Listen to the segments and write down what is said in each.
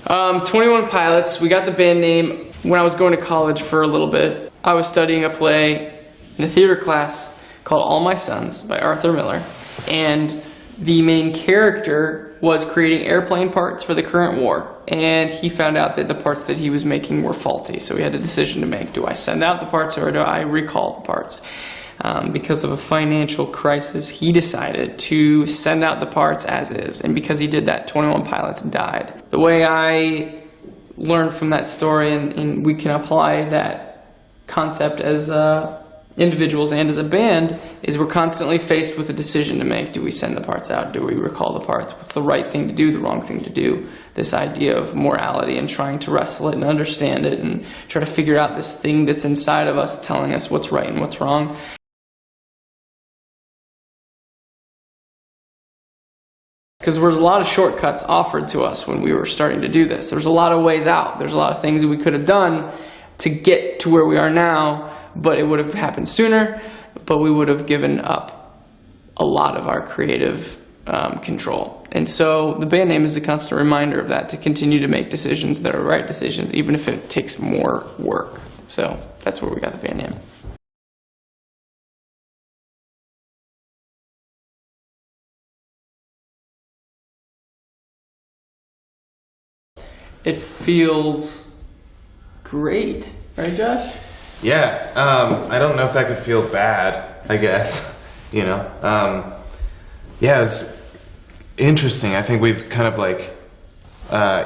21 Pilots. We got the band name when I was going to college for a little bit. I was studying a play in a theater class called All My Sons by Arthur Miller. And the main character was creating airplane parts for the current war. And he found out that the parts that he was making were faulty. So he had a decision to make. Do I send out the parts or do I recall the parts? Because of a financial crisis, he decided to send out the parts as is. And because he did that, 21 pilots died. The way I learned from that story, and we can apply that concept as individuals and as a band, is we're constantly faced with a decision to make. Do we send the parts out? Do we recall the parts? What's the right thing to do, the wrong thing to do? This idea of morality and trying to wrestle it and understand it and try to figure out this thing that's inside of us telling us what's right and what's wrong. Because there was a lot of shortcuts offered to us when we were starting to do this. There's a lot of ways out. There's a lot of things that we could have done to get to where we are now, but it would have happened sooner, but we would have given up a lot of our creative control. And so the band name is a constant reminder of that, to continue to make decisions that are right decisions, even if it takes more work. So that's where we got the band name. It feels great, right, Josh? Yeah, I don't know if that could feel bad, I guess, you know. Yeah, it's interesting. I think we've kind of like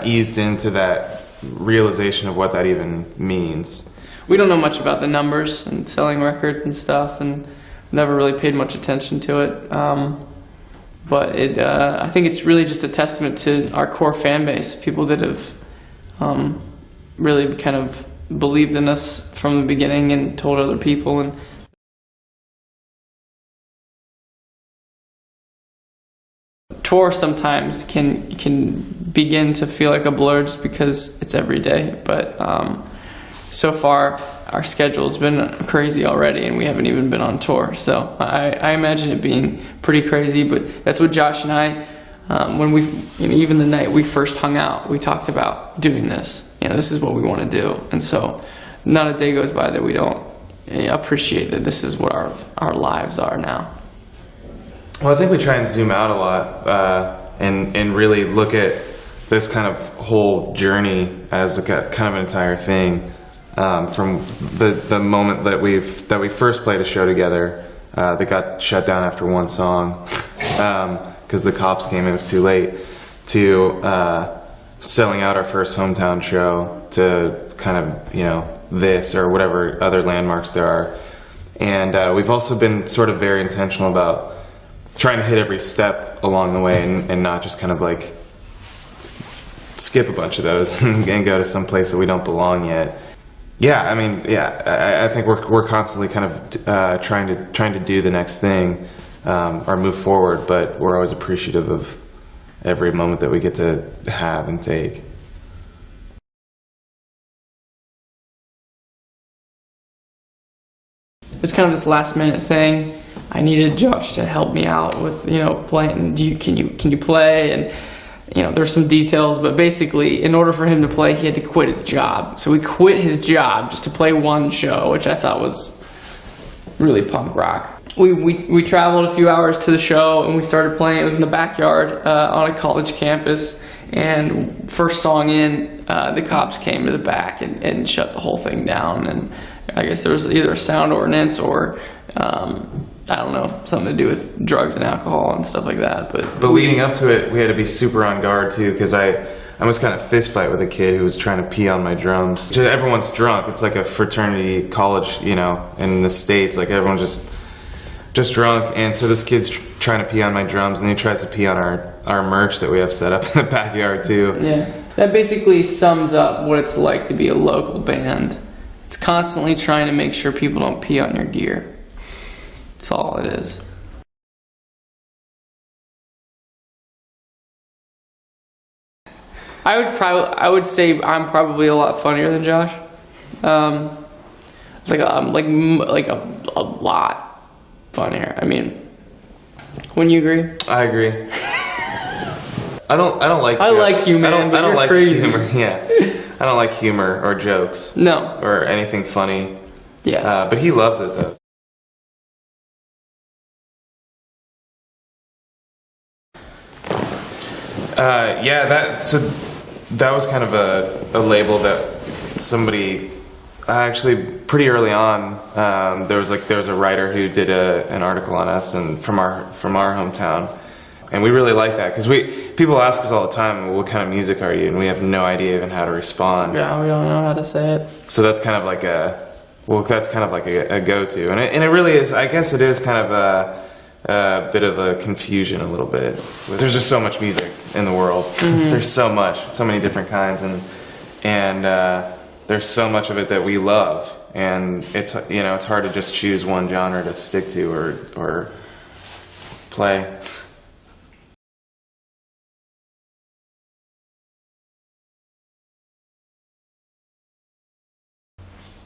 eased into that realization of what that even means. We don't know much about the numbers and selling records and stuff, and never really paid much attention to it. But I think it's really just a testament to our core fan base, people that have really kind of believed in us from the beginning and told other people. And tour sometimes can begin to feel like a blur just because it's every day. But so far, our schedule's been crazy already, and we haven't even been on tour. So I imagine it being pretty crazy. But that's what Josh and I, when we, even the night we first hung out, we talked about doing this. This is what we want to do. And so not a day goes by that we don't appreciate that this is what our lives are now. Well, I think we try and zoom out a lot and really look at this kind of whole journey as a kind of an entire thing, from the moment that we first played a show together that got shut down after one song because the cops came and it was too late, to selling out our first hometown show, to kind of this or whatever other landmarks there are. And we've also been sort of very intentional about trying to hit every step along the way and not just kind of like skip a bunch of those and go to some place that we don't belong yet. Yeah, I mean, I think we're constantly kind of trying to do the next thing or move forward, but we're always appreciative of every moment that we get to have and take. It was kind of this last minute thing. I needed Josh to help me out with, playing. Can you play? And there's some details, but basically, in order for him to play, he had to quit his job. So he quit his job just to play one show, which I thought was really punk rock. We traveled a few hours to the show, and we started playing. It was in the backyard on a college campus. And first song in, the cops came to the back and shut the whole thing down. And I guess there was either a sound ordinance or I don't know, something to do with drugs and alcohol and stuff like that. But leading up to it, we had to be super on guard too, because I was kind of fist fight with a kid who was trying to pee on my drums. Everyone's drunk. It's like a fraternity college, in the States. Like everyone's just drunk, and so this kid's trying to pee on my drums, and he tries to pee on our merch that we have set up in the backyard too. Yeah, that basically sums up what it's like to be a local band. It's constantly trying to make sure people don't pee on your gear. That's all it is. I would say I'm probably a lot funnier than Josh. Like a lot funnier. I mean, wouldn't you agree? I agree. I don't like I jokes. like you, man, but I don't you're like crazy. humor. Yeah. I don't like humor or jokes. No. Or anything funny. Yes. But he loves it, though. That was kind of a label that somebody actually pretty early on. There was a writer who did an article on us and from our hometown, and we really like that because people ask us all the time, what kind of music are you, and we have no idea even how to respond. Yeah, we don't know how to say it. So that's kind of like a go-to, and it really is. I guess it is kind of a bit of a confusion a little bit. There's just so much music in the world. Mm-hmm. There's so many different kinds, and there's so much of it that we love, and it's hard to just choose one genre to stick to or play.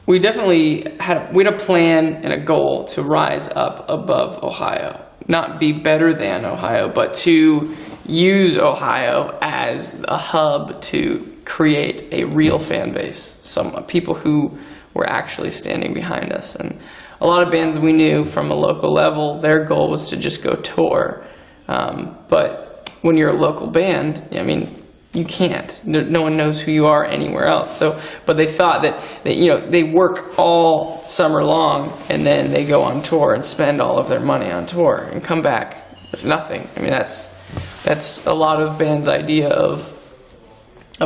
We definitely had a plan and a goal to rise up above Ohio. Not be better than Ohio, but to use Ohio as a hub to create a real fan base. Some people who were actually standing behind us. And a lot of bands we knew from a local level, their goal was to just go tour. But when you're a local band, I mean, you can't. No one knows who you are anywhere else. So, but they thought that they work all summer long and then they go on tour and spend all of their money on tour and come back with nothing. I mean, that's a lot of bands' idea of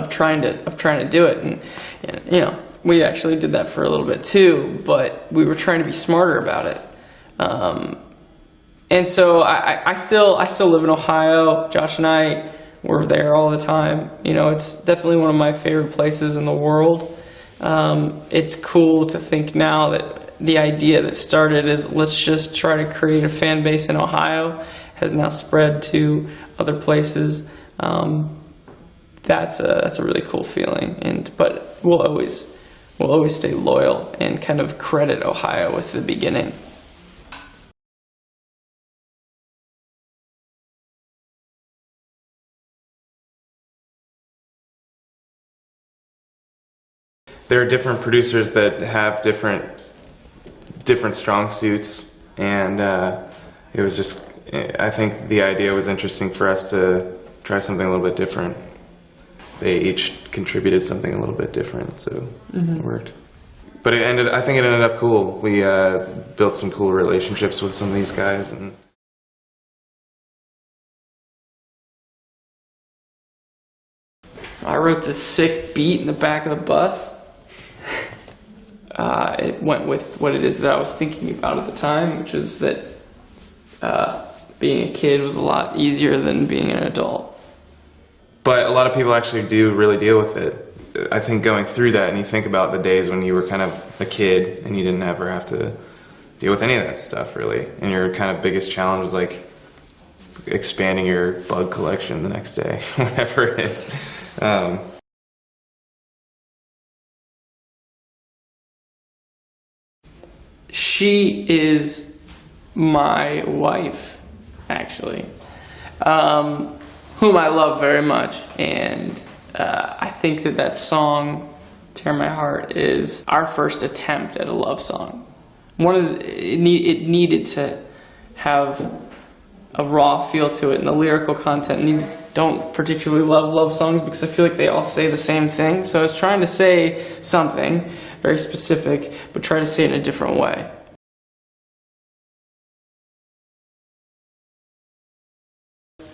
trying to do it. And we actually did that for a little bit too, but we were trying to be smarter about it. And so I still live in Ohio. Josh and I. We're there all the time. It's definitely one of my favorite places in the world. It's cool to think now that the idea that started as let's just try to create a fan base in Ohio has now spread to other places. That's a really cool feeling. But we'll always stay loyal and kind of credit Ohio with the beginning. There are different producers that have different strong suits, and it was just, I think the idea was interesting for us to try something a little bit different. They each contributed something a little bit different, so it worked. But I think it ended up cool. We built some cool relationships with some of these guys. And I wrote this sick beat in the back of the bus. It went with what it is that I was thinking about at the time, which is that being a kid was a lot easier than being an adult. But a lot of people actually do really deal with it. I think going through that, and you think about the days when you were kind of a kid and you didn't ever have to deal with any of that stuff, really. And your kind of biggest challenge was like expanding your bug collection the next day, whatever it is. She is my wife, actually, whom I love very much, and I think that song, "Tear My Heart," is our first attempt at a love song. It needed to have a raw feel to it, and the lyrical content. Don't particularly love songs because I feel like they all say the same thing. So I was trying to say something very specific, but try to say it in a different way.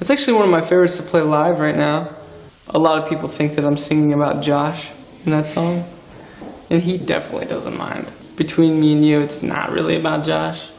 It's actually one of my favorites to play live right now. A lot of people think that I'm singing about Josh in that song, and he definitely doesn't mind. Between me and you, it's not really about Josh.